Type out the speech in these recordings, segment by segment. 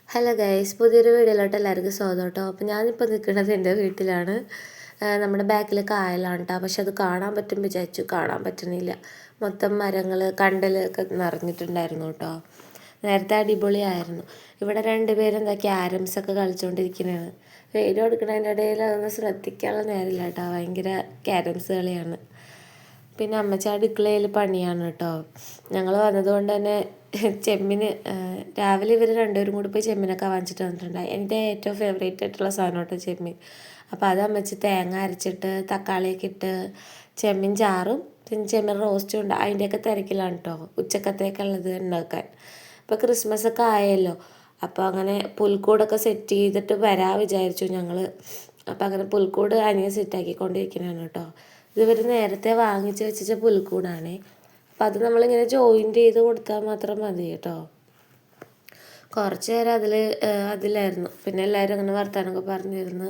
Hello guys, പുതിയൊരു വീഡിയോയിലോട്ട് എല്ലാവർക്കും സ്വാഗതം കേട്ടോ. അപ്പോൾ ഞാനിപ്പോൾ നിൽക്കുന്നത് എൻ്റെ വീട്ടിലാണ്. നമ്മുടെ ബാക്കിൽ കായലാണ് കേട്ടോ. പക്ഷെ അത് കാണാൻ പറ്റും വിചാരിച്ചു, കാണാൻ പറ്റുന്നില്ല. മൊത്തം മരങ്ങൾ കണ്ടലൊക്കെ നിറഞ്ഞിട്ടുണ്ടായിരുന്നു കേട്ടോ. നേരത്തെ അടിപൊളിയായിരുന്നു. ഇവിടെ രണ്ടുപേരും എന്താ ക്യാരംസൊക്കെ കളിച്ചുകൊണ്ടിരിക്കുന്നതാണ്. വീഡിയോ എടുക്കുന്നതിൻ്റെ ഇടയിൽ അതൊന്നും ശ്രദ്ധിക്കാനുള്ള നേരമില്ല കേട്ടോ. ഭയങ്കര ക്യാരംസ് കളിയാണ്. പിന്നെ അമ്മച്ചി അടുക്കളയിൽ പണിയാണ് കേട്ടോ. ഞങ്ങൾ വന്നതുകൊണ്ട് തന്നെ ചെമ്മീന് രാവിലെ ഇവർ രണ്ടുപേരും കൂടി പോയി ചെമ്മീനൊക്കെ വാങ്ങിച്ചിട്ട് വന്നിട്ടുണ്ടായി. എൻ്റെ ഏറ്റവും ഫേവറേറ്റ് ആയിട്ടുള്ള സാധനം കേട്ടോ ചെമ്മീൻ. അപ്പോൾ അത് അമ്മച്ചി തേങ്ങ അരച്ചിട്ട് തക്കാളിയൊക്കെ ഇട്ട് ചെമ്മീൻ ചാറും പിന്നെ ചെമ്മീൻ റോസ്റ്റും ഉണ്ട്. അതിൻ്റെയൊക്കെ തിരക്കിലാണ് കേട്ടോ ഉച്ചക്കത്തേക്കുള്ളത് ഉണ്ടാക്കാൻ. ഇപ്പോൾ ക്രിസ്മസ് ഒക്കെ ആയല്ലോ, അപ്പോൾ അങ്ങനെ പുൽക്കൂടൊക്കെ സെറ്റ് ചെയ്തിട്ട് വരാൻ വിചാരിച്ചു ഞങ്ങൾ. അപ്പോൾ അങ്ങനെ പുൽക്കൂട് അനിയൻ സെറ്റാക്കിക്കൊണ്ടിരിക്കുന്നതാണ് കേട്ടോ. ഇവർ നേരത്തെ വാങ്ങിച്ച് വെച്ച പുൽക്കൂടാണേ. അപ്പം അത് നമ്മളിങ്ങനെ ജോയിൻ്റ് ചെയ്ത് കൊടുത്താൽ മാത്രം മതി കേട്ടോ. കുറച്ച് നേരം അതിലായിരുന്നു. പിന്നെ എല്ലാവരും അങ്ങനെ വർത്താനമൊക്കെ പറഞ്ഞിരുന്ന്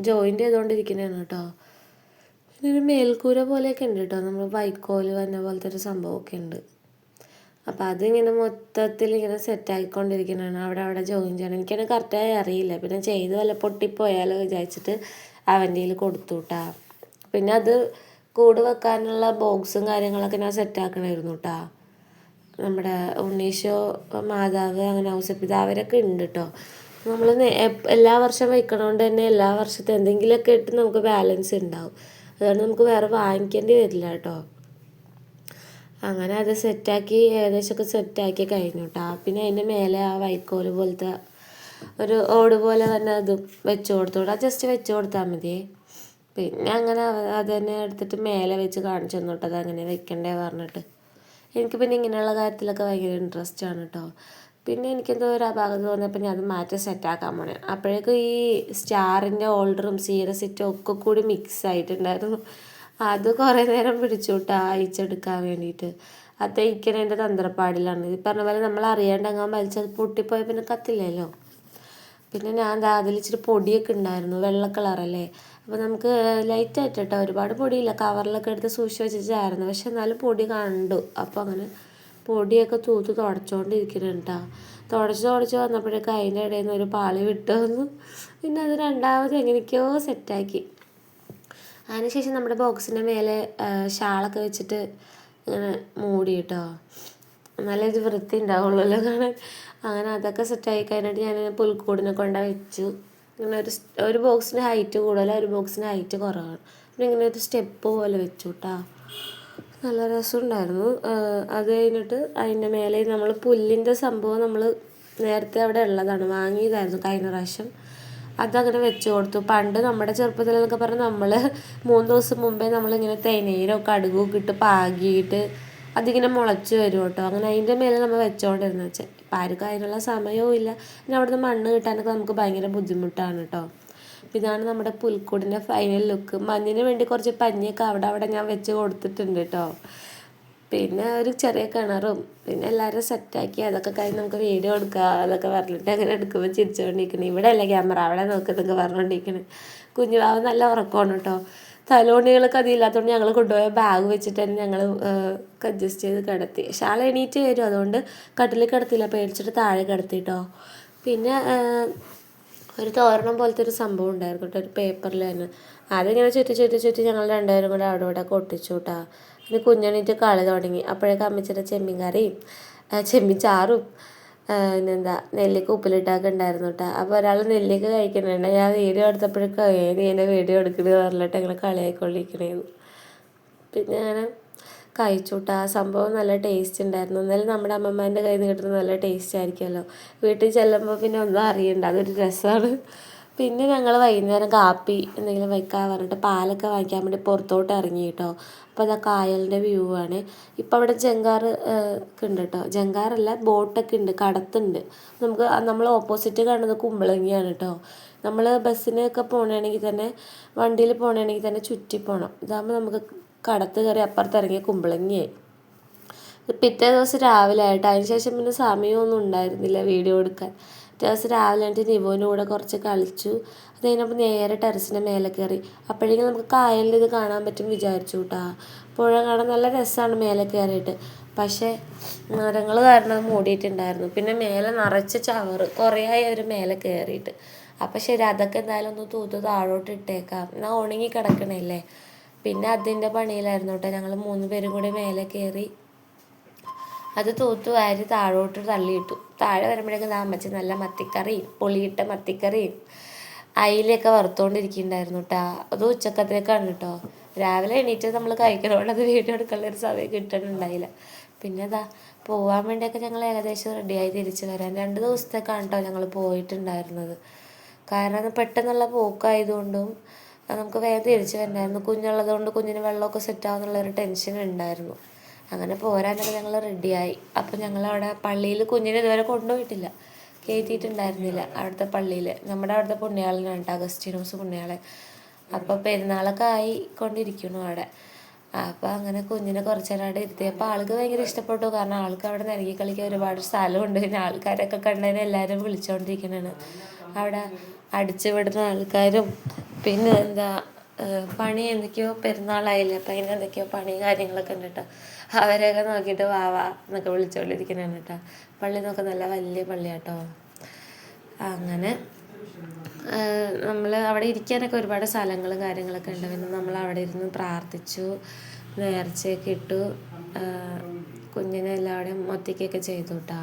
ജോയിൻ്റ് ചെയ്തുകൊണ്ടിരിക്കുന്നതാണ് കേട്ടോ. പിന്നെ ഒരു മേൽക്കൂര പോലെയൊക്കെ ഉണ്ട് കേട്ടോ, നമ്മൾ വൈക്കോല് വന്ന പോലത്തെ ഒരു സംഭവമൊക്കെ ഉണ്ട്. അപ്പോൾ അതിങ്ങനെ മൊത്തത്തിൽ ഇങ്ങനെ സെറ്റാക്കിക്കൊണ്ടിരിക്കുന്നതാണ്. അവിടെ ജോയിൻ ചെയ്യണം. എനിക്കത് കറക്റ്റായി അറിയില്ല. പിന്നെ ചെയ്ത് വല്ല പൊട്ടിപ്പോയാലോ വിചാരിച്ചിട്ട് അവൻ്റെ കയ്യിൽ കൊടുത്തു കേട്ടാ. പിന്നെ അത് കൂട് വെക്കാനുള്ള ബോക്സും കാര്യങ്ങളൊക്കെ ഞാൻ സെറ്റാക്കണമായിരുന്നു കേട്ടോ. നമ്മുടെ ഉണ്ണീശോ, മാതാവ്, അങ്ങനെ ഔസപിതാവ് അവരൊക്കെ ഉണ്ട് കേട്ടോ. നമ്മൾ എല്ലാ വർഷം വയ്ക്കണോണ്ട് തന്നെ എല്ലാ വർഷത്തെ എന്തെങ്കിലുമൊക്കെ ഇട്ട് നമുക്ക് ബാലൻസ് ഉണ്ടാവും. അതുകൊണ്ട് നമുക്ക് വേറെ വാങ്ങിക്കേണ്ടി വരില്ല കേട്ടോ. അങ്ങനെ അത് സെറ്റാക്കി ഏകദേശമൊക്കെ സെറ്റാക്കി കഴിഞ്ഞു കേട്ടോ. പിന്നെ അതിൻ്റെ മേലെ ആ വൈക്കോല് പോലത്തെ ഒരു ഓട് പോലെ തന്നെ അതും വെച്ച് കൊടുത്തു. ജസ്റ്റ് വെച്ച് കൊടുത്താൽ മതിയേ. പിന്നെ അങ്ങനെ അത് തന്നെ എടുത്തിട്ട് മേലെ വെച്ച് കാണിച്ചു തന്നു കേട്ടോ, അതങ്ങനെ വെക്കണ്ടേ പറഞ്ഞിട്ട്. എനിക്ക് പിന്നെ ഇങ്ങനെയുള്ള കാര്യത്തിലൊക്കെ ഭയങ്കര ഇൻട്രസ്റ്റ് ആണ് കേട്ടോ. പിന്നെ എനിക്കെന്തോ ഒരു അപാകത തോന്നിയപ്പോൾ ഞാൻ അത് മാറ്റി സെറ്റാക്കാൻ പോണേ. അപ്പോഴേക്കും ഈ സ്റ്റാറിൻ്റെ ഹോൾഡറും സീരസിറ്റും ഒക്കെ കൂടി മിക്സ് ആയിട്ടുണ്ടായിരുന്നു. അത് കുറേ നേരം പിടിച്ചു കേട്ടോ അയച്ചെടുക്കാൻ വേണ്ടിയിട്ട്. അത് തയ്ക്കണതിൻ്റെ തന്ത്രപ്പാടിലാണ്. ഈ പറഞ്ഞ പോലെ നമ്മൾ അറിയാണ്ടങ്ങാൻ വലിച്ചത് പൊട്ടിപ്പോയ പിന്നെ കത്തില്ലല്ലോ. പിന്നെ ഞാൻ അതിൽ ഇച്ചിരി പൊടിയൊക്കെ ഉണ്ടായിരുന്നു, വെള്ള കളറല്ലേ. അപ്പോൾ നമുക്ക് ലൈറ്റായിട്ട് കേട്ടോ, ഒരുപാട് പൊടിയില്ല, കവറിലൊക്കെ എടുത്ത് സൂക്ഷിച്ച് വെച്ചിട്ടായിരുന്നു. പക്ഷെ എന്നാലും പൊടി കണ്ടു. അപ്പോൾ അങ്ങനെ പൊടിയൊക്കെ തൂത്ത് തുടച്ചുകൊണ്ടിരിക്കുന്നുണ്ട് കേട്ടോ. തുടച്ച് വന്നപ്പോഴേക്കും അതിൻ്റെ ഇടയിൽ നിന്ന് ഒരു പാളി വിട്ടു വന്നു. പിന്നെ അത് രണ്ടാമത് എങ്ങനെയൊക്കെയോ സെറ്റാക്കി. അതിനുശേഷം നമ്മുടെ ബോക്സിൻ്റെ മേലെ ഷാളൊക്കെ വെച്ചിട്ട് ഇങ്ങനെ മൂടി കേട്ടോ. നല്ലൊരു വൃത്തി ഉണ്ടാവുള്ളൂല്ലോ കാണാൻ. അങ്ങനെ അതൊക്കെ സെറ്റായി കഴിഞ്ഞിട്ട് ഞാൻ പുൽക്കൂടിനെ കൊണ്ടുപോയി വെച്ചു. ഇങ്ങനെ ഒരു ബോക്സിൻ്റെ ഹൈറ്റ് കൂടുതലാണ്, ഒരു ബോക്സിൻ്റെ ഹൈറ്റ് കുറവാണ്. പിന്നെ ഇങ്ങനെ ഒരു സ്റ്റെപ്പ് പോലെ വെച്ചു കേട്ടോ. നല്ല രസമുണ്ടായിരുന്നു. അത് കഴിഞ്ഞിട്ട് അതിൻ്റെ മേലെ നമ്മൾ പുല്ലിൻ്റെ സംഭവം നമ്മൾ നേരത്തെ അവിടെ ഉള്ളതാണ്, വാങ്ങിയതായിരുന്നു കഴിഞ്ഞ പ്രാവശ്യം. അതങ്ങനെ വെച്ച് കൊടുത്തു. പണ്ട് നമ്മുടെ ചെറുപ്പത്തിലൊക്കെ പറഞ്ഞാൽ നമ്മൾ 3 ദിവസം മുമ്പേ നമ്മളിങ്ങനെ തേനീരോ കടുകൊക്കെ ഇട്ട് പാകിയിട്ട് അതിങ്ങനെ മുളച്ച് വരും കേട്ടോ. അങ്ങനെ അതിൻ്റെ മേലെ നമ്മൾ വെച്ചുകൊണ്ടിരുന്നു വെച്ചാൽ ഇപ്പം ആർക്കും അതിനുള്ള സമയവും ഇല്ല. പിന്നെ അവിടുന്ന് മണ്ണ് കിട്ടാനൊക്കെ നമുക്ക് ഭയങ്കര ബുദ്ധിമുട്ടാണ് കേട്ടോ. അപ്പം ഇതാണ് നമ്മുടെ പുൽക്കൂടിൻ്റെ ഫൈനൽ ലുക്ക്. മഞ്ഞിന് വേണ്ടി കുറച്ച് പഞ്ഞിയൊക്കെ അവിടെ ഞാൻ വെച്ച് കൊടുത്തിട്ടുണ്ട് കേട്ടോ. പിന്നെ ഒരു ചെറിയ കിണറും പിന്നെ എല്ലാവരും സെറ്റാക്കി. അതൊക്കെ കഴിഞ്ഞ് നമുക്ക് വീഡിയോ എടുക്കുക അതൊക്കെ പറഞ്ഞിട്ട് അങ്ങനെ എടുക്കുമ്പോൾ ചിരിച്ചുകൊണ്ടിരിക്കണം. ഇവിടെ അല്ല ക്യാമറ, അവിടെ നോക്കുന്നൊക്കെ പറഞ്ഞുകൊണ്ടിരിക്കണം. കുഞ്ഞുവാവ് നല്ല ഉറക്കമാണ് കേട്ടോ. തലോണികളൊക്കെ അതില്ലാത്തതുകൊണ്ട് ഞങ്ങൾ കൊണ്ടുപോയ ബാഗ് വെച്ചിട്ട് തന്നെ ഞങ്ങൾ അഡ്ജസ്റ്റ് ചെയ്ത് കിടത്തി. ഷാൾ എണീറ്റ് വരും, അതുകൊണ്ട് കട്ടിൽ കിടത്തില്ല, പേടിച്ചിട്ട് താഴെ കിടത്തി കേട്ടോ. പിന്നെ ഒരു തോരണം പോലത്തെ ഒരു സംഭവം ഉണ്ടായിരുന്നു കേട്ടോ, ഒരു പേപ്പറിൽ തന്നെ. അതിങ്ങനെ ചുറ്റി ഞങ്ങൾ രണ്ടുപേരും കൂടെ അവിടെ ഇവിടെ ഒട്ടിച്ചു കേട്ടോ. പിന്നെ കുഞ്ഞെണീറ്റ് കളി തുടങ്ങി. അപ്പോഴേക്കും അമ്മച്ചിയുടെ ചെമ്മീൻ കറിയും ചെമ്മീൻ ചാറും പിന്നെന്താ നെല്ലിക്ക ഉപ്പിലിട്ടൊക്കെ ഉണ്ടായിരുന്നു കേട്ടോ. അപ്പോൾ ഒരാൾ നെല്ലിക്ക കഴിക്കുന്നുണ്ട്. ഞാൻ വീഡിയോ എടുത്തപ്പോഴേക്കും നീ എൻ്റെ വീഡിയോ എടുക്കുന്നത് പറഞ്ഞിട്ട് അങ്ങനെ കളിയായിക്കൊണ്ടിരിക്കണേന്ന്. പിന്നെ അങ്ങനെ കഴിച്ചു കേട്ടോ. ആ സംഭവം നല്ല ടേസ്റ്റ് ഉണ്ടായിരുന്നു. എന്നാലും നമ്മുടെ അമ്മമ്മേൻ്റെ കയ്യിൽ നിന്ന് കിട്ടുന്നത് നല്ല ടേസ്റ്റ് ആയിരിക്കുമല്ലോ. വീട്ടിൽ ചെല്ലുമ്പോൾ പിന്നെ ഒന്നും അറിയണ്ട, അതൊരു രസമാണ്. പിന്നെ ഞങ്ങൾ വൈകുന്നേരം കാപ്പി എന്തെങ്കിലും വയ്ക്കാൻ പറഞ്ഞിട്ട് പാലൊക്കെ വാങ്ങിക്കാൻ വേണ്ടി പുറത്തോട്ട് ഇറങ്ങി കേട്ടോ. അപ്പോൾ അതാ കായലിൻ്റെ വ്യൂ ആണ്. ഇപ്പോൾ അവിടെ ജങ്കാർ ഒക്കെ ഉണ്ട് കേട്ടോ. ജങ്കാറല്ല, ബോട്ടൊക്കെ ഉണ്ട്, കടത്തുണ്ട്. നമ്മൾ ഓപ്പോസിറ്റ് കാണുന്നത് കുമ്പളങ്ങിയാണ് കേട്ടോ. നമ്മൾ ബസ്സിനൊക്കെ പോകണമെങ്കിൽ തന്നെ, വണ്ടിയിൽ പോകണമെങ്കിൽ തന്നെ ചുറ്റി പോകണം. ഇതാകുമ്പോൾ നമുക്ക് കടത്ത് കയറി അപ്പുറത്ത് ഇറങ്ങിയ കുമ്പളങ്ങിയായി. പിറ്റേ ദിവസം രാവിലെ ആയിട്ട്, അതിന് ശേഷം പിന്നെ സമയമൊന്നും ഉണ്ടായിരുന്നില്ല വീഡിയോ എടുക്കാൻ. പിറ്റേ ദിവസം രാവിലെ ആയിട്ട് നിവുവിൻ്റെ കൂടെ കുറച്ച് കളിച്ചു. അത് കഴിഞ്ഞപ്പോൾ നേരെ ടെറസിൻ്റെ മേലെ കയറി. അപ്പോഴേക്കും നമുക്ക് കായലിൽ ഇത് കാണാൻ പറ്റും വിചാരിച്ചു കേട്ടോ. പുഴ കാണാൻ നല്ല രസമാണ് മേലെ കയറിയിട്ട്. പക്ഷേ മരങ്ങൾ കാരണം മൂടിയിട്ടുണ്ടായിരുന്നു. പിന്നെ മേലെ നിറച്ച് ചവറ് കുറേ ആയി അവർ മേലെ കയറിയിട്ട്. അപ്പം ശരി, അതൊക്കെ എന്തായാലും ഒന്ന് തൂത്ത് താഴോട്ട് ഇട്ടേക്കാം, എന്നാൽ ഉണങ്ങി കിടക്കണല്ലേ. പിന്നെ അതിൻ്റെ പണിയിലായിരുന്നു കേട്ടോ. ഞങ്ങൾ 3 പേരും കൂടി മേലെ കയറി അത് തൂത്ത് വാരി താഴോട്ട് തള്ളിയിട്ടു. താഴെ വരുമ്പോഴേക്കും അമ്മച്ചി നല്ല മത്തിക്കറിയും പുളിയിട്ട മത്തിക്കറിയും അയിലൊക്കെ വറുത്തുകൊണ്ടിരിക്കുന്നുണ്ടായിരുന്നു കേട്ടോ. അത് ഉച്ചക്കത്തേക്കാണ് കേട്ടോ. രാവിലെ എണീറ്റ് നമ്മൾ കഴിക്കണോണ്ട് അത് വീഡിയോ എടുക്കാനുള്ളൊരു സമയം കിട്ടണുണ്ടായില്ല. പിന്നെ പോവാൻ വേണ്ടിയൊക്കെ ഞങ്ങൾ ഏകദേശം റെഡിയായി തിരിച്ച് വരാൻ 2 ദിവസത്തേക്കാണ് കേട്ടോ ഞങ്ങൾ പോയിട്ടുണ്ടായിരുന്നത്. കാരണം അത് പെട്ടെന്നുള്ള പോക്കായതുകൊണ്ടും നമുക്ക് വേഗം തിരിച്ച് വരണമായിരുന്നു. കുഞ്ഞുള്ളത് കൊണ്ട് കുഞ്ഞിന് വെള്ളമൊക്കെ സെറ്റാവുന്നുള്ളൊരു ടെൻഷൻ ഉണ്ടായിരുന്നു. അങ്ങനെ പോരാനൊക്കെ ഞങ്ങൾ റെഡിയായി. അപ്പോൾ ഞങ്ങളവിടെ പള്ളിയിൽ കുഞ്ഞിനെ ഇതുവരെ കൊണ്ടുപോയിട്ടില്ല, കയറ്റിയിട്ടുണ്ടായിരുന്നില്ല. അവിടുത്തെ പള്ളിയിൽ നമ്മുടെ അവിടുത്തെ പുണ്യാളനാണ് കേട്ടോ, അഗസ്റ്റീനോസ് പുണ്യാളൻ. അപ്പോൾ പെരുന്നാളൊക്കെ ആയിക്കൊണ്ടിരിക്കുന്നു അവിടെ. അപ്പോൾ അങ്ങനെ കുഞ്ഞിനെ കുറച്ച് നേരം അവിടെ ഇരുത്തിയപ്പോൾ ആൾക്ക് ഭയങ്കര ഇഷ്ടപ്പെട്ടു. കാരണം ആൾക്ക് അവിടെ നിരങ്ങി കളിക്കാൻ ഒരുപാട് സ്ഥലമുണ്ട്. പിന്നെ ആൾക്കാരൊക്കെ കണ്ടതിന് എല്ലാവരും വിളിച്ചുകൊണ്ടിരിക്കുന്നതാണ്. അവിടെ അടിച്ചു വിടുന്ന ആൾക്കാരും പിന്നെ പണി എന്തൊക്കെയോ പെരുന്നാളായില്ലേ, അപ്പം അതിന് എന്തൊക്കെയോ പണി കാര്യങ്ങളൊക്കെ ഉണ്ട് കേട്ടോ. അവരെയൊക്കെ നോക്കിയിട്ട് വാ എന്നൊക്കെ വിളിച്ചുകൊണ്ടിരിക്കുന്നതാണ് കേട്ടോ. പള്ളി നോക്കാൻ നല്ല വലിയ പള്ളിയാട്ടോ. അങ്ങനെ നമ്മൾ അവിടെ ഇരിക്കാനൊക്കെ ഒരുപാട് സ്ഥലങ്ങളും കാര്യങ്ങളൊക്കെ ഉണ്ട്. പിന്നെ നമ്മൾ അവിടെ ഇരുന്ന് പ്രാർത്ഥിച്ചു, നേർച്ചയൊക്കെ ഇട്ടു, കുഞ്ഞിനെ എല്ലാവരുടെയും ഒത്തിക്കൊക്കെ ചെയ്തു കേട്ടോ.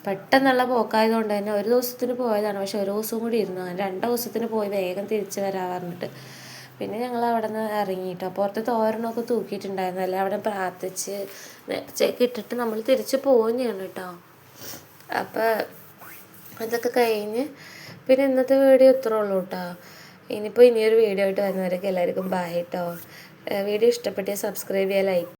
പെട്ടെന്നുള്ള പോക്കായതുകൊണ്ട് തന്നെ ഒരു ദിവസത്തിന് പോയതാണ്, പക്ഷെ ഒരു ദിവസം കൂടി ഇരുന്നു. അങ്ങനെ 2 ദിവസത്തിന് പോയി വേഗം തിരിച്ച് വരാൻ പറഞ്ഞിട്ട് പിന്നെ ഞങ്ങൾ അവിടെ നിന്ന് ഇറങ്ങിയിട്ടോ. പുറത്ത് തോരണമൊക്കെ തൂക്കിയിട്ടുണ്ടായിരുന്നു. എല്ലാം അവിടെ പ്രാർത്ഥിച്ച് നേർച്ചയൊക്കെ ഇട്ടിട്ട് നമ്മൾ തിരിച്ച് പോകുന്നതാണ് കേട്ടോ. അപ്പോൾ അതൊക്കെ കഴിഞ്ഞ് പിന്നെ ഇന്നത്തെ വീഡിയോ ഇത്രേ ഉള്ളൂ കേട്ടോ. ഇനിയിപ്പോൾ ഇനിയൊരു വീഡിയോ ആയിട്ട് വരുന്നവരൊക്കെ എല്ലാവർക്കും ബൈ കേട്ടോ. വീഡിയോ ഇഷ്ടപ്പെട്ടാൽ സബ്സ്ക്രൈബ് ചെയ്യുക, ലൈക്ക്